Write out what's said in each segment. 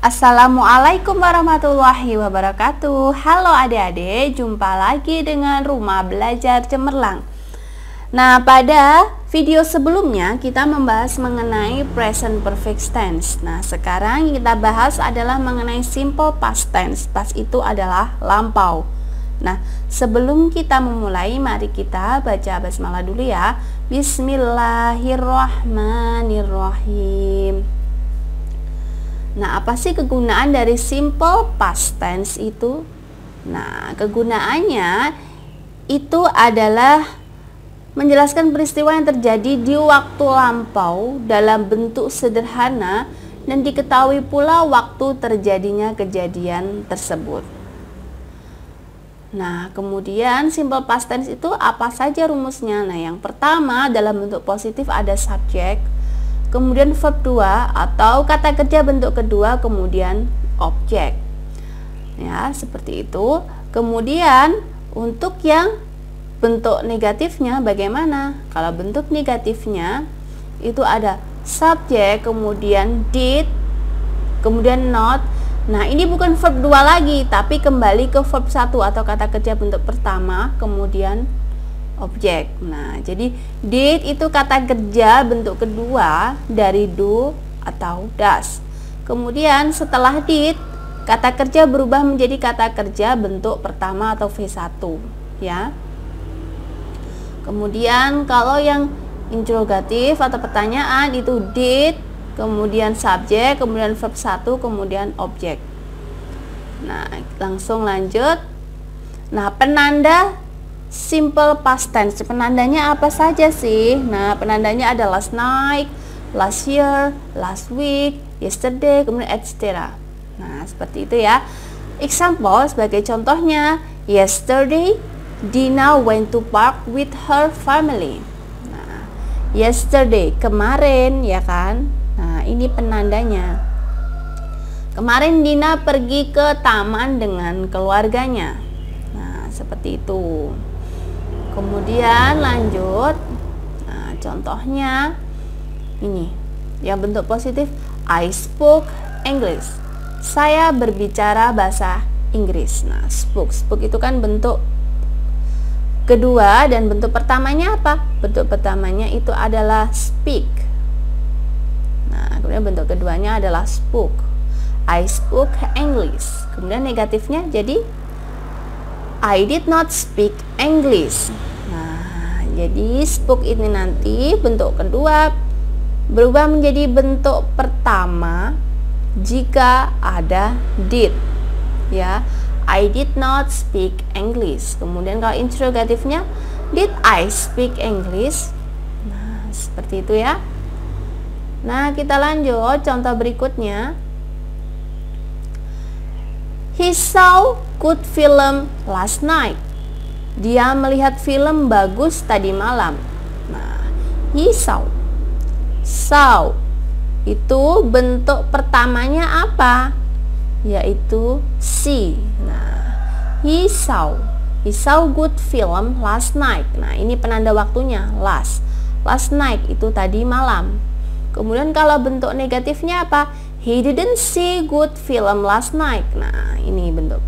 Assalamualaikum warahmatullahi wabarakatuh. Halo adik-adik, jumpa lagi dengan Rumah Belajar Cemerlang. Nah, pada video sebelumnya kita membahas mengenai present perfect tense. Nah, sekarang yang kita bahas adalah mengenai simple past tense. Past itu adalah lampau. Nah, sebelum kita memulai, mari kita baca basmalah dulu ya. Bismillahirrahmanirrahim. Nah, apa sih kegunaan dari simple past tense itu? Nah, kegunaannya itu adalah menjelaskan peristiwa yang terjadi di waktu lampau dalam bentuk sederhana dan diketahui pula waktu terjadinya kejadian tersebut. Nah, kemudian simple past tense itu apa saja rumusnya? Nah, yang pertama dalam bentuk positif ada subjek, kemudian verb 2 atau kata kerja bentuk kedua, kemudian objek. Ya, seperti itu. Kemudian untuk yang bentuk negatifnya bagaimana? Kalau bentuk negatifnya itu ada subjek, kemudian did, kemudian not. Nah, ini bukan verb 2 lagi, tapi kembali ke verb 1 atau kata kerja bentuk pertama, kemudian objek. Nah, jadi did itu kata kerja bentuk kedua dari do atau does. Kemudian setelah did, kata kerja berubah menjadi kata kerja bentuk pertama atau V1 ya. Kemudian kalau yang interrogatif atau pertanyaan itu did, kemudian subjek, kemudian verb 1, kemudian objek. Nah, langsung lanjut. Nah, penanda simple past tense, penandanya apa saja sih? Nah, penandanya ada last night, last year, last week, yesterday, kemudian etc. Nah, seperti itu ya. Example sebagai contohnya, yesterday Dina went to park with her family. Nah, yesterday kemarin ya kan. Nah, ini penandanya. Kemarin Dina pergi ke taman dengan keluarganya. Nah, seperti itu. Kemudian lanjut. Nah, contohnya ini yang bentuk positif, I spoke English. Saya berbicara bahasa Inggris. Nah, spoke itu kan bentuk kedua, dan bentuk pertamanya apa? Bentuk pertamanya itu adalah speak. Nah, kemudian bentuk keduanya adalah spoke. I spoke English. Kemudian negatifnya jadi I did not speak English. Nah, jadi spoke ini nanti bentuk kedua berubah menjadi bentuk pertama jika ada did. Ya, I did not speak English. Kemudian kalau interrogatifnya, did I speak English? Nah, seperti itu ya. Nah, kita lanjut contoh berikutnya. He saw good film last night. Dia melihat film bagus tadi malam. Nah, he saw. Saw itu bentuk pertamanya apa? Yaitu see. Nah, he saw good film last night. Nah, ini penanda waktunya last. Last night itu tadi malam. Kemudian kalau bentuk negatifnya apa? He didn't see good film last night. Nah, ini bentuk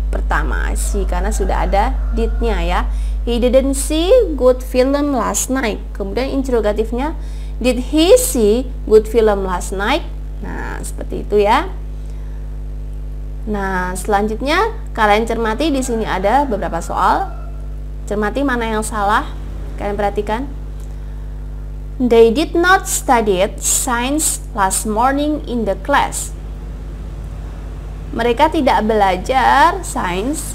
pertama see karena sudah ada did-nya ya. He didn't see good film last night. Kemudian interrogatifnya, did he see good film last night? Nah, seperti itu ya. Nah, selanjutnya kalian cermati, di sini ada beberapa soal. Cermati mana yang salah. Kalian perhatikan. They did not study science last morning in the class. Mereka tidak belajar sains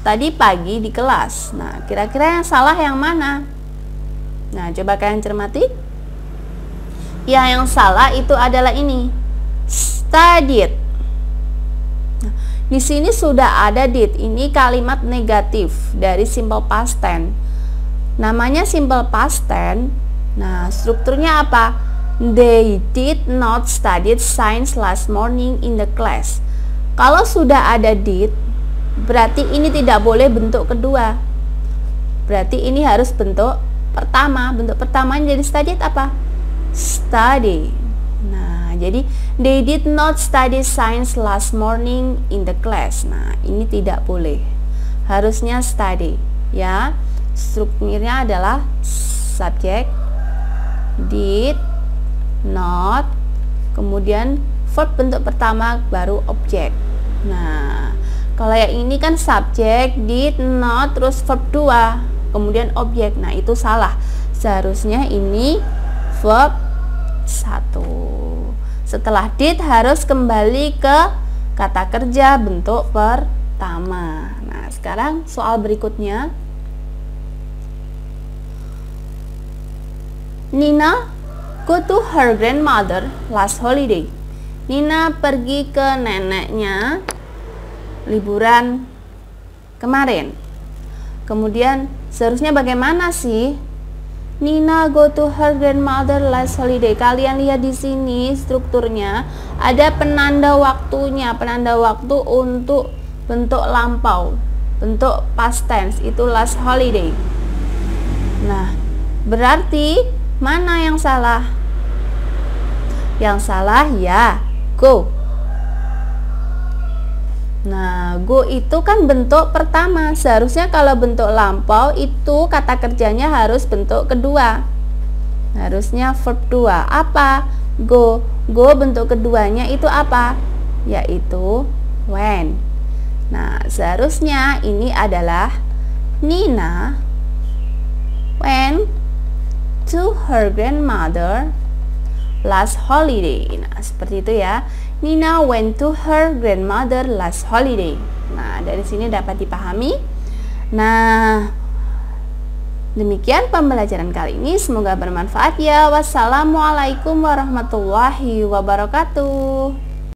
tadi pagi di kelas. Nah, kira-kira yang salah yang mana? Nah, coba kalian cermati. Ya, yang salah itu adalah ini. Studied. Nah, di sini sudah ada did. Ini kalimat negatif dari simple past tense. Namanya simple past tense. Nah, strukturnya apa? They did not study science last morning in the class. Kalau sudah ada did, berarti ini tidak boleh bentuk kedua. Berarti ini harus bentuk pertama. Bentuk pertamanya jadi studied apa? Study. Nah, jadi they did not study science last morning in the class. Nah, ini tidak boleh. Harusnya study, ya. Strukturnya adalah subjek, did, not, kemudian verb bentuk pertama baru objek. Nah, kalau yang ini kan subjek, did, not, terus verb 2, kemudian objek. Nah, itu salah. Seharusnya ini verb 1. Setelah did harus kembali ke kata kerja bentuk pertama. Nah, sekarang soal berikutnya. Nina go to her grandmother last holiday. Nina pergi ke neneknya liburan kemarin. Kemudian seharusnya bagaimana sih? Nina go to her grandmother last holiday. Kalian lihat di sini strukturnya ada penanda waktunya, penanda waktu untuk bentuk lampau, bentuk past tense itu last holiday. Nah, berarti mana yang salah? Yang salah ya go. Nah, go itu kan bentuk pertama. Seharusnya kalau bentuk lampau itu kata kerjanya harus bentuk kedua. Harusnya verb 2. Apa? Go. Go bentuk keduanya itu apa? Yaitu when. Nah, seharusnya ini adalah Nina went to her grandmother last holiday. Nah, seperti itu ya. Nina went to her grandmother last holiday. Nah, dari sini dapat dipahami. Nah, demikian pembelajaran kali ini. Semoga bermanfaat ya. Wassalamualaikum warahmatullahi wabarakatuh.